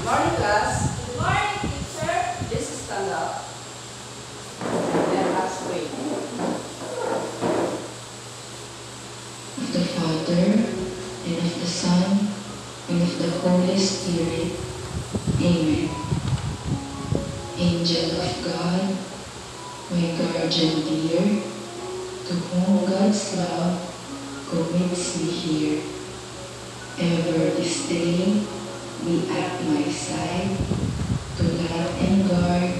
Morning, class. Good morning, teacher. Please stand up. Let us pray. Of the Father, and of the Son, and of the Holy Spirit. Amen. Angel of God, my guardian dear, to whom God's love commits me here, ever this day be at my side, to light and guard,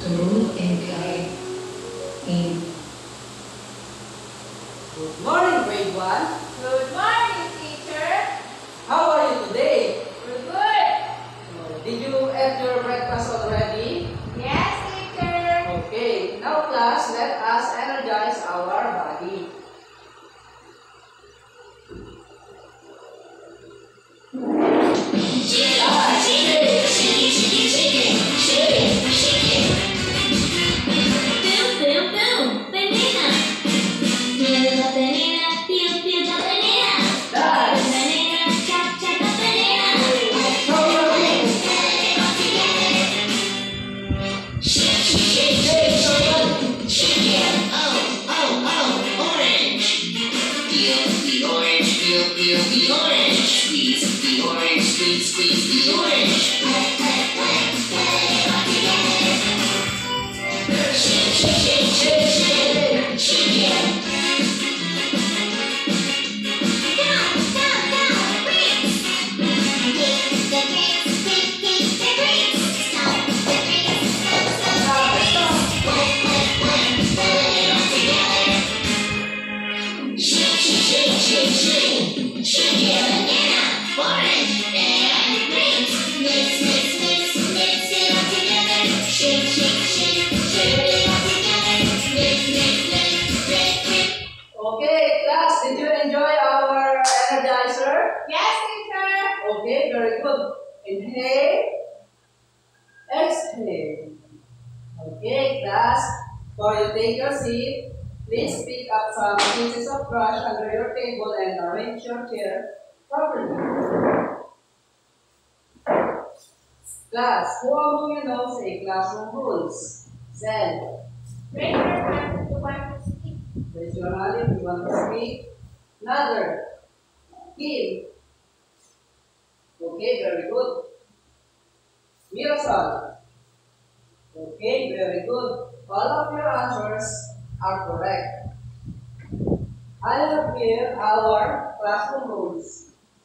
to rule and guide. Amen. Good morning, grade 1. Good morning, teacher. How are you today? We're good. Did you eat your breakfast already? Yes, teacher. Okay. Now, class, let us energize our body. Boom, boom, boom! Banana! Feel the banana, feel the banana! Dance. Banana, chop, chop the banana! Shake, shake, shake, shake, shake it! Oh, orange! Feel the orange, feel the orange! Squeeze the orange, squeeze the orange! Shake, shake, shake, shake, shake, shake it! Down, down, down, bricks! Kick the bricks, kick the bricks! Stop the bricks, stop, put it all together! Shake, shake, shake, shake, shake it! Banana, orange, and grapes! Mix it all together! Shake, shake, shake, shake it all together! Mix. Okay, class, did you enjoy our energizer? Yes, teacher. Okay, very good. Inhale. Exhale. Okay, class, before you take your seat, please pick up some pieces of brush under your table and arrange your chair properly. Class, who among you knows a classroom rules? Zen. Raise your hand if you want to speak. Raise your hand if you want to speak. Another. Kim. Okay, very good. Mirasol. Okay, very good. All of your answers are correct. I have here our classroom rules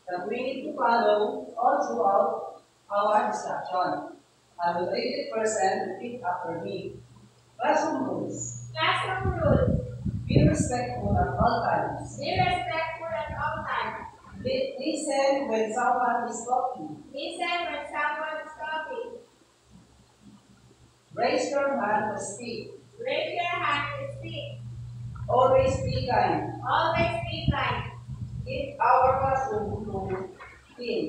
that we need to follow all throughout our discussion. I will read it first and repeat after me. Classroom rules. Classroom rules. Be respectful at all times. Be respectful at all times. Listen when someone is talking. Listen when someone is talking. Raise your hand to speak. Raise your hand to speak. Always be kind. Always be kind. Keep our classroom clean.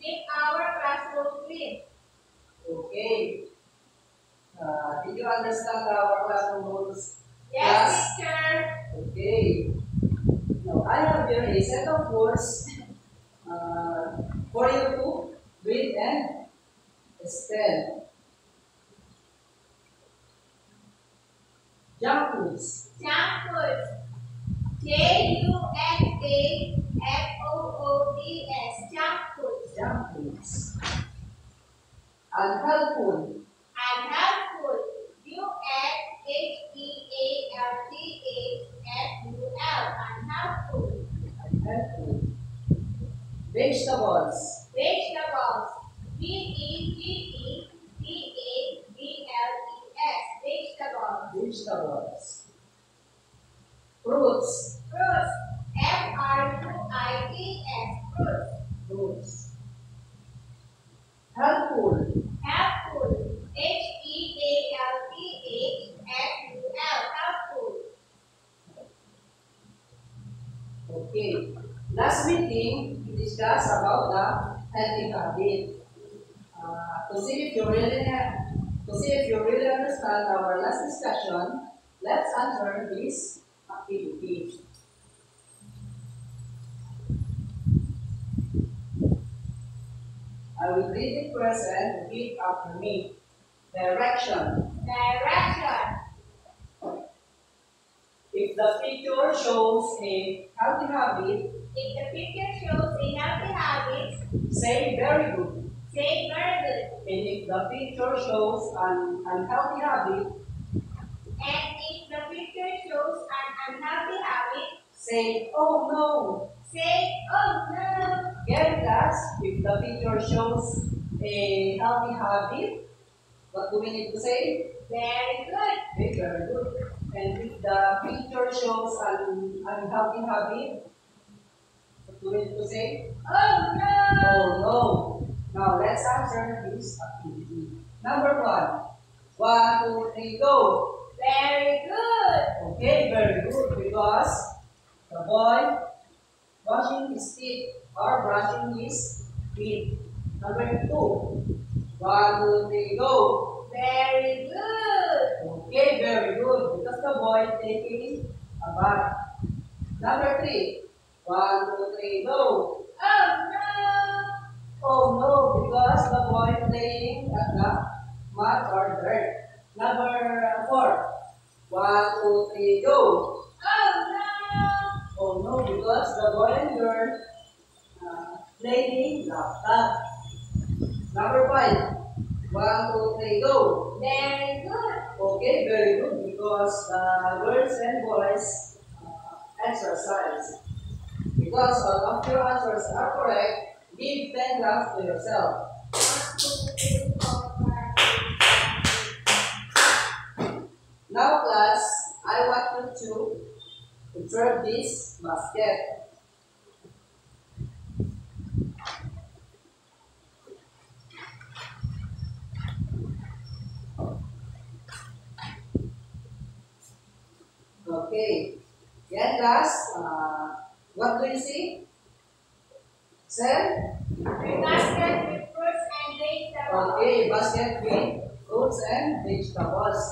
Keep our classroom clean. Okay. Did you understand our classroom rules? Yes, teacher. Okay. Now, I have here a set of words for you to read and spell. Junk foods. Junk foods. Junkfoods. Junk foods. Junk foods. Unhealthful. Unhealthful. Unhealthful. Unhealthful. Vegetables. Vegetables. Vegetables. Vegetables. Vegetables. Fruits. Fruits. Fruits. Fruits. Fruits. Helpful. Helpful. Helpful. Okay. Last meeting, we discussed about the healthy habit. To see if you really understand our last discussion, let's answer this activity. I will read it first and repeat after me. Direction. Direction. If the picture shows a healthy habit, If the picture shows a healthy habit, say very good. say very good. And if the picture shows an unhealthy habit, And if the picture shows an unhealthy habit, say oh no. say, oh no. Again, class, if the picture shows a healthy habit, what do we need to say? Very good. Okay, very good. And if the picture shows an unhealthy habit, what do we need to say? Oh no. Oh no. Now let's answer this activity. Number 1. 1, 2, 3, go. Very good. Okay, very good because the boy washing his teeth or brushing his teeth. Number 2. 1, 2, 3, go. Very good. Okay, very good because the boy taking a bath. Number 3. 1, 2, 3, go. Oh no. Oh no, because the boy playing at the mud or dirt. Number 4. 1, 2, 3, go. Oh no. Oh no, because the boy and girl playing laptop. Number 5. 1, 2, 3, go. Very good. Okay, very good because girls and boys exercise. Because all of your answers are correct, give 10 grams to yourself. 1, 2, 3, 4, 5, 6, 7, 8. Now class, I want you to observe this basket. Okay. Yan class, what do you see? Sir? A basket with fruits and vegetables. Okay, basket with fruits and vegetables.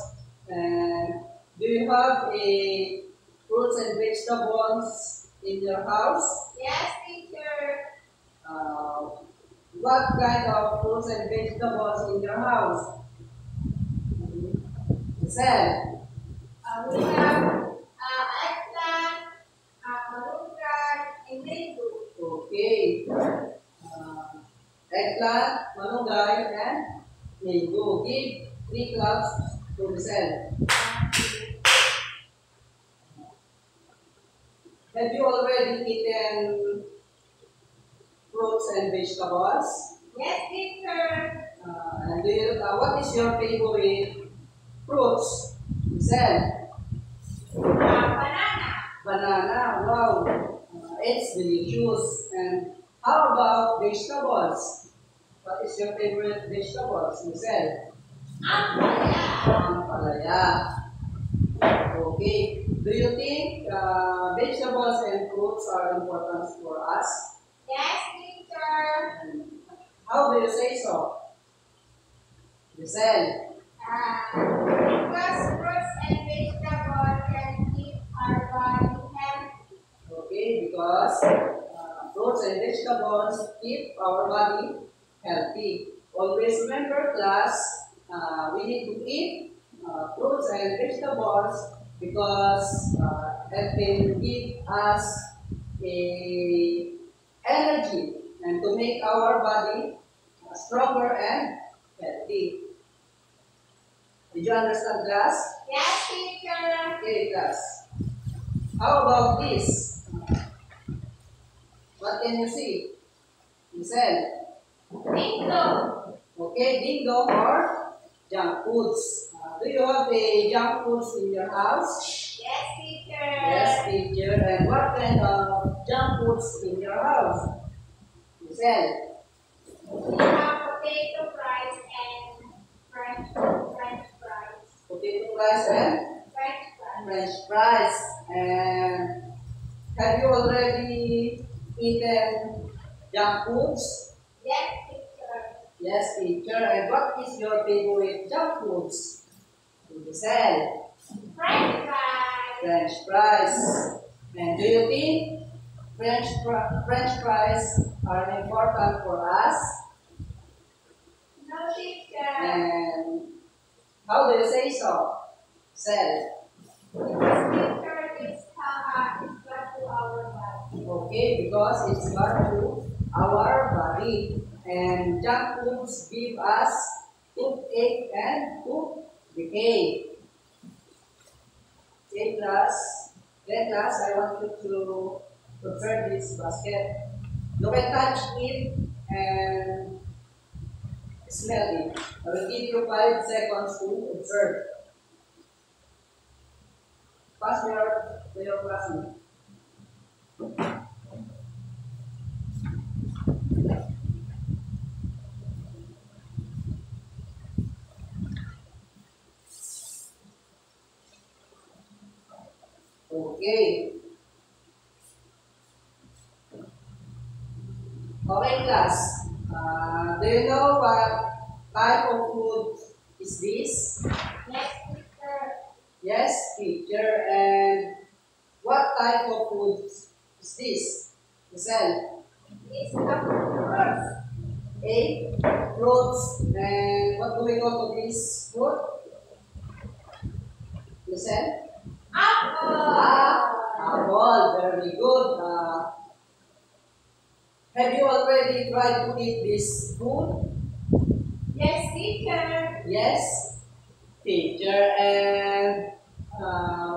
And do you have a fruits and vegetables in your house? Yes, teacher. What kind of fruits and vegetables in your house? Sir? We have eggplant, malunggay, and mango. Okay. Eggplant, malunggay, and mango. Give 3 clubs to the cell. Have you already eaten fruits and vegetables? Yes, teacher. And do you, what is your favorite fruits? Cell. Banana. Banana. Wow. It's delicious. And how about vegetables? What is your favorite vegetables? Cell. Ampalaya. Palaya. Okay. Do you think vegetables and fruits are important for us? Yes, teacher. And how do you say so? Giselle. Because fruits and vegetables can keep our body healthy. Okay, because fruits and vegetables keep our body healthy. Always remember, class, we need to eat fruits and vegetables because it can give us a energy and to make our body stronger and healthy. Did you understand, class? Yes, teacher. Okay, class. How about this? What can you see? Giselle. Bingo. Okay, ding dong or junk foods. Do you have a junk foods in your house? Yes, teacher. Yes, teacher. And what kind of junk foods in your house? Giselle. We have potato fries and French fries. Potato fries and French fries. French fries. And have you already eaten junk foods? Yes, teacher. Yes, teacher. And what is your favorite junk foods? Giselle. French fries. French fries. And do you think French fries are important for us? teacher. And how do you say so? Cell. Because teacher is equal to our body. Okay, because it's got to our body. And junk foods give us toothache and tooth decay. Okay, class. Then class, I want you to observe this basket. You can touch it and smell it. I will give you 5 seconds to observe. Pass your classmate. Okay. Okay, class. Do you know what type of food is this? Yes, teacher. Yes, teacher. And what type of food is this? Listen. It's a fruit. A. Fruits. And what do we call to this fruit? Listen. Apple. Apple. Very good. Have you already tried to eat this food? Yes, teacher. Yes, teacher. And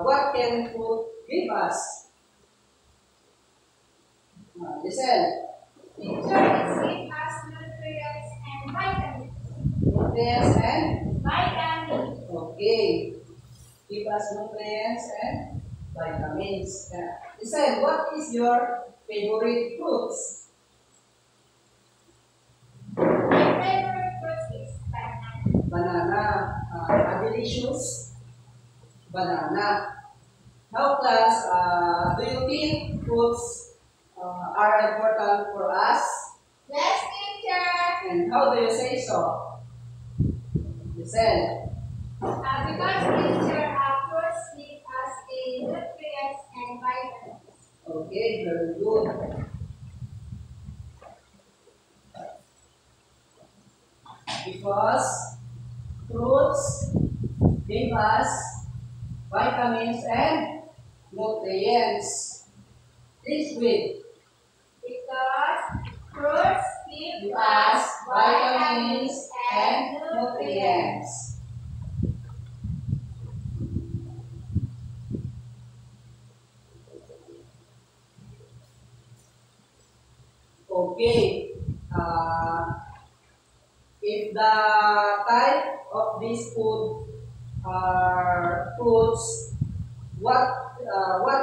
what can food give us? Listen. Teacher, it gives us nutrients and vitamins. Nutrients and Vitamins. okay. Give us nutrients and vitamins. Listen. What is your favorite fruits? My favorite fruit is banana. Banana. A delicious banana. Now, class, do you think fruits are important for us? Yes, teacher. And how do you say so? Listen. Because teacher, fruits give us the nutrients and vitamins. Okay, very good. Because fruits give us vitamins and nutrients. This week, Because fruits give give us us vitamins and nutrients. Okay. If the type of this food are fruits, what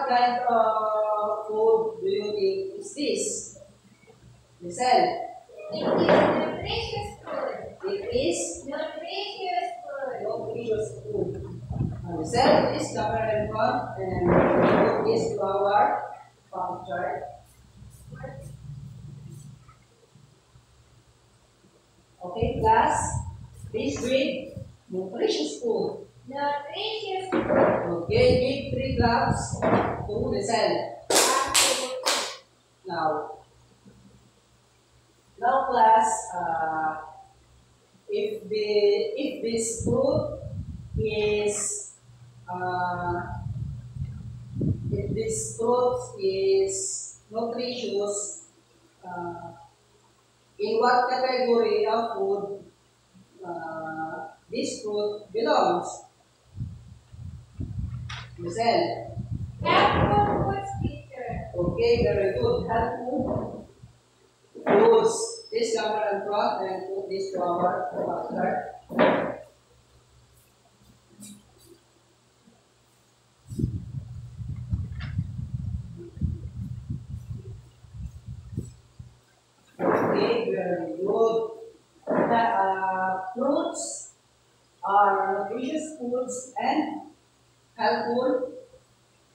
kind of food do you think is this? Listen. It is nutritious food. It is Nutritious food. nutritious food. Listen, please cover and front and put this to our palm chart. Okay, class. Please read nutritious food. Nutritious food. Okay, give 3 claps to listen. Now, class, if this fruit is nutritious, in what category of food this fruit belongs? Listen. Helpful foods, teacher. Okay, very good. Helpful foods. This cover in front and put this to our chart. Okay, very good. Fruits are nutritious foods and helpful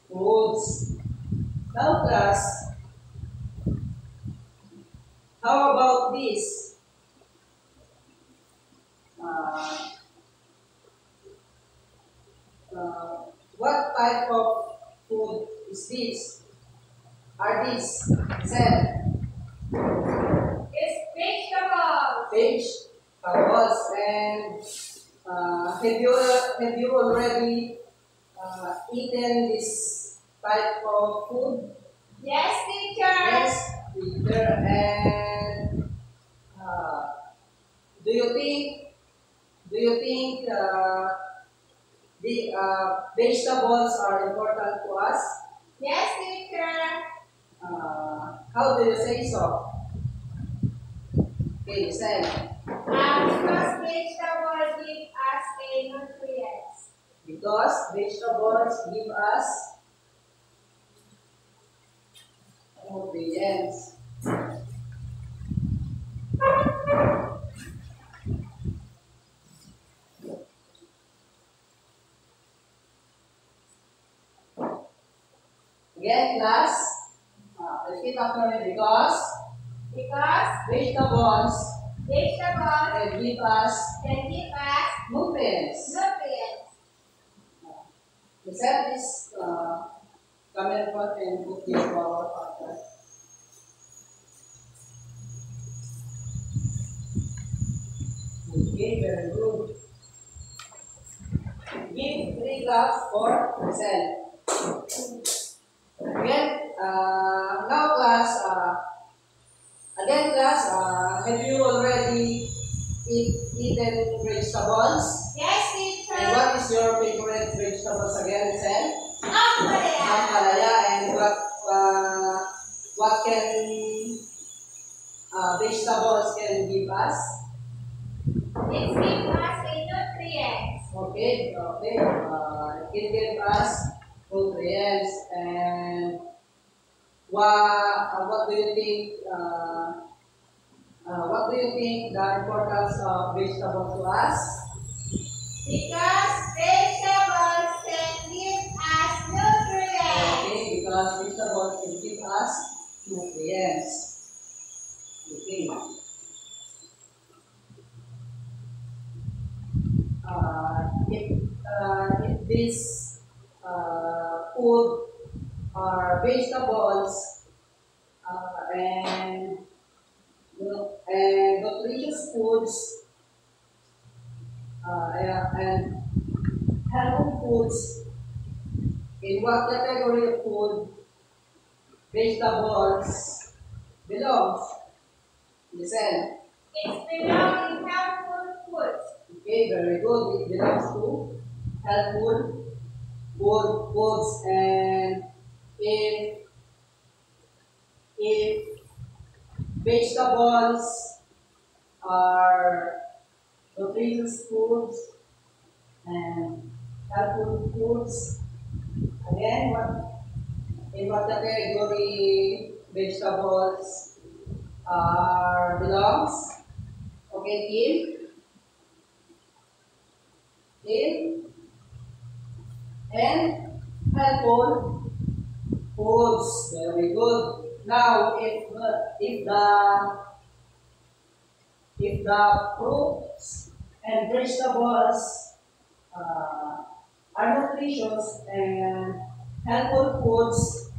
foods. Now, class, how about this? What type of food is this? Are these? Said It's vegetables. vegetables. have you already eaten this type of food? Yes, teacher. Yes, teacher. And do you think the vegetables are important to us? Yes, teacher. How do you say so? Okay, listen. Because vegetables give us a nutrients. Because vegetables give us nutrients. Again, class. Repeat after me. Because vegetables Vegetables can give us can give us nutrients. nutrients. Set this camera front and put this power factor. Okay, very good. Give 3 cups for cell. Again, now class, have you already eaten vegetables? Yes, And teacher. what is your favorite vegetables again, Cell? Ampalaya. Ampalaya. And what can vegetables can give us? It gives us a nutrients. Okay. It give us nutrients. And what do you think? What do you think the importance of vegetables to us? Because vegetables can give us nutrients. Okay, because vegetables can give us nutrients. Okay. If this food or vegetables and nutritious foods and healthy foods, in what category of food vegetables belongs? Listen. It belongs in healthful foods. Okay, very good. It belongs to healthful foods, and if vegetables are nutritious foods and healthful foods, again, in what category vegetables belongs? Okay, in and healthful foods. Very good. Now, if the fruits and vegetables are nutritious and healthful foods,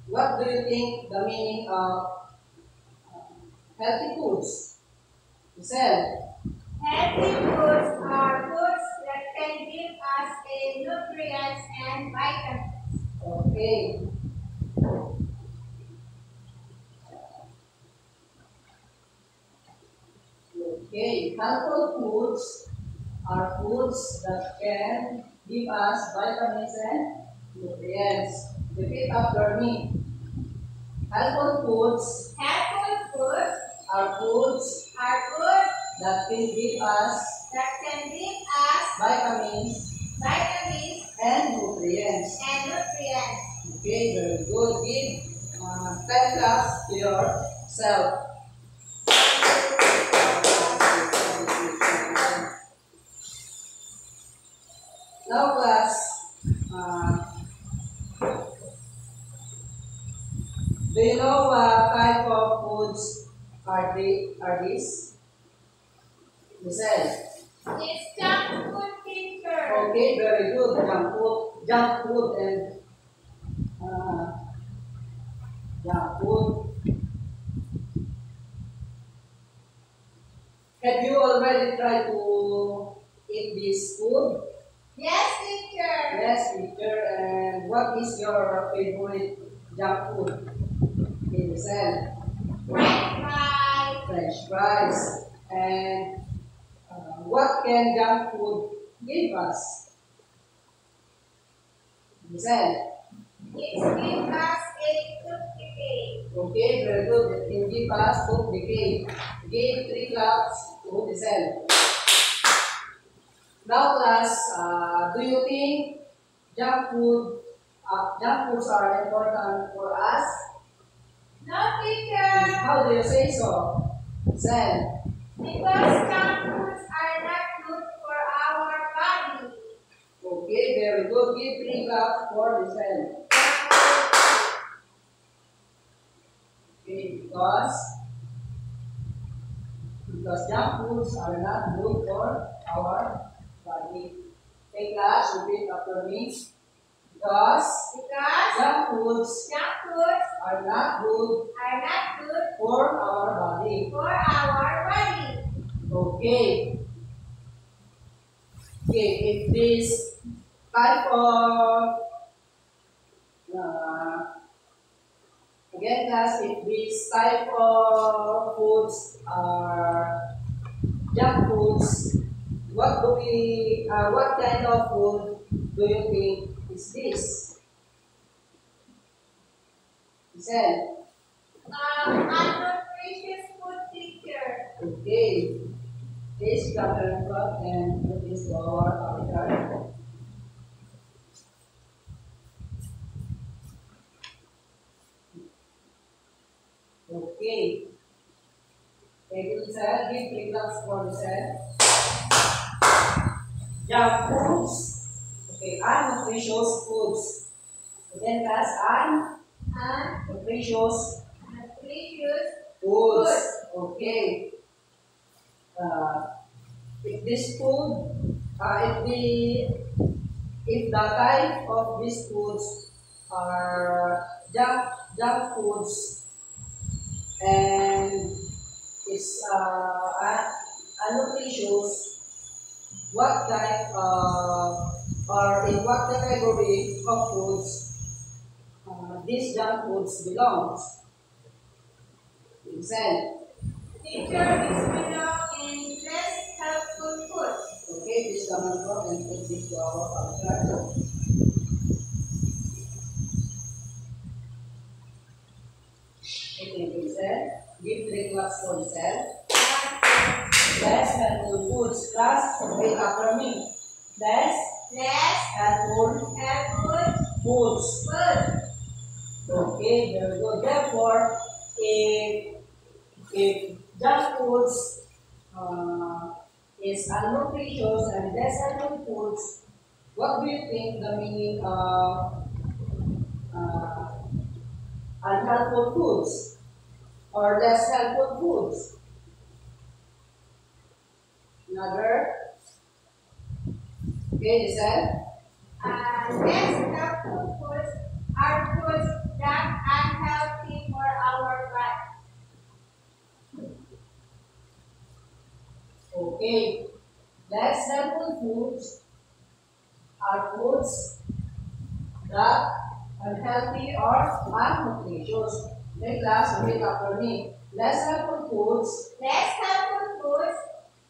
what do you think the meaning of healthy foods? Listen. Healthy foods are foods that can give us a nutrients and vitamins. Okay. Okay, healthful foods are foods that can give us vitamins and nutrients. Repeat after me. Healthful foods Healthful foods are foods are foods that can give us that can give us vitamins vitamins and nutrients. and nutrients. Okay, very good. Give 10 claps to yourself. Now, class, do you know what type of foods are these? Listen. It's junk food, teacher. Okay, very good. Junk food, and junk food. Have you already tried to eat this food? Yes, teacher. Yes, teacher. And what is your favorite junk food? Okay, Giselle. French fries. French fries. And what can junk food give us? Giselle. It gives us a tooth decay. Okay, very good. It can give us tooth decay. Give 3 claps to Giselle. Now, class, do you think junk foods are important for us? No, teacher. How do you say so? Giselle. Because junk foods are not good for our body. Okay, very good. Give 3 claps for Giselle. Okay, because junk foods are not good for our body. Okay, class, repeat after me. Because junk foods junk foods are not good are not good for our body. for our body. Okay. Okay, if this type of again class, if this type of foods are junk foods, what kind of food do you think is this? Giselle. Unnutritious food, teacher. Okay. This pattern plot and put this to our pattern. Okay. Thank you, Giselle. Give 3 claps for Giselle. Junk foods. Okay, unnutritious foods. Again, class, unnutritious Unnutritious foods. Okay. If this food, if the type of these foods are junk foods and it's unnutritious, what type or in what category of foods these junk foods belongs? Example. teacher is belong in less helpful food. Okay, this common for and put this to our culture. Okay, Giselle. Give 3 claps for Giselle. Less helpful foods. Class, repeat after me. Less helpful foods. Food. Okay, very good. Therefore, if junk foods is unnutritious and less healthy foods, what do you think the meaning of unhelpful foods or less helpful foods? Another? Okay, Giselle? Less helpful foods are foods that are unhealthy for our body. Okay. Less helpful foods are foods that unhealthy or unnutritious. Okay, class, repeat after me. Less helpful foods Less helpful foods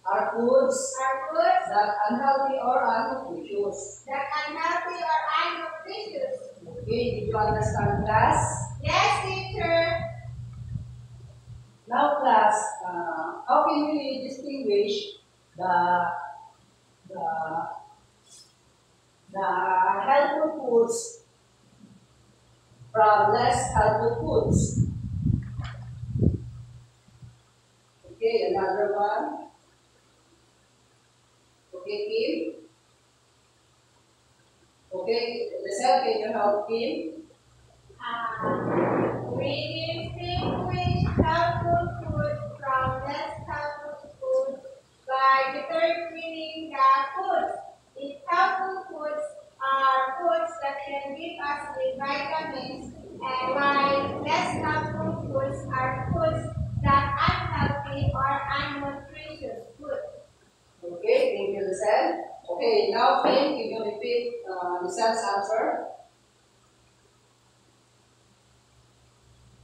are foods are foods that unhealthy or unnutritious. that are unhealthy or unnutritious. Okay, did you understand, class? Yes, teacher. Now, class, how can we distinguish the helpful foods from less helpful foods? Okay, another one. Okay, Kim. Okay, Lizelle, can you help Kim? We distinguish helpful food from less helpful food by determining the foods. If helpful foods are foods that can give us the vitamins, and while less helpful foods are foods that are unhealthy or unnutritious food. Okay, thank you, Lizelle. Okay, now Finn, you can repeat Lisan's answer.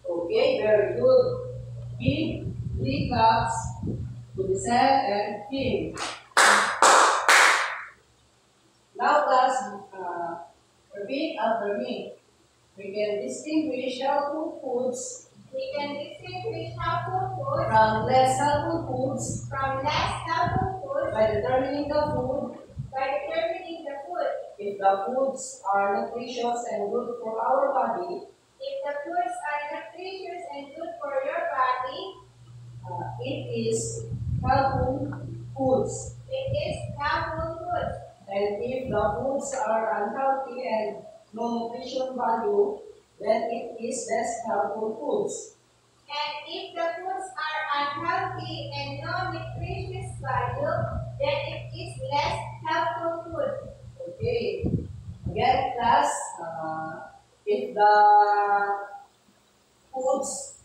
Okay, very good. Give 3 claps to Lisan and Kim. Now class, repeat after me. We can distinguish helpful foods We can distinguish helpful foods from less helpful foods from less helpful foods by determining the food by determining the food. if the foods are nutritious and good for our body. If the foods are nutritious and good for your body, It is helpful foods. it is helpful foods. And if the foods are unhealthy and no nutrition value, then it is less helpful foods. And if the foods are unhealthy and no nutritious value, then it is less helpful food. Okay. Again, class, if the foods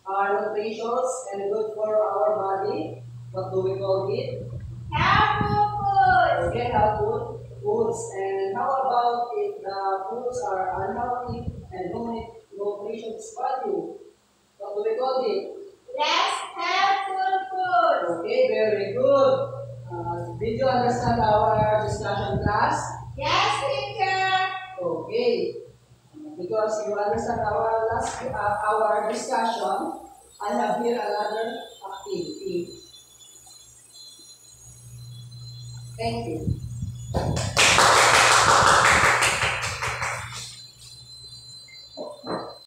are nutritious and good for our body, what do we call it? Helpful foods. Okay, helpful foods. And how about if the foods are unhealthy and no nutritious value? What do we call it? Less helpful foods. Okay, very good. Did you understand our discussion class? Yes, teacher. Okay. Because you understand our discussion, I have here another activity. Thank you.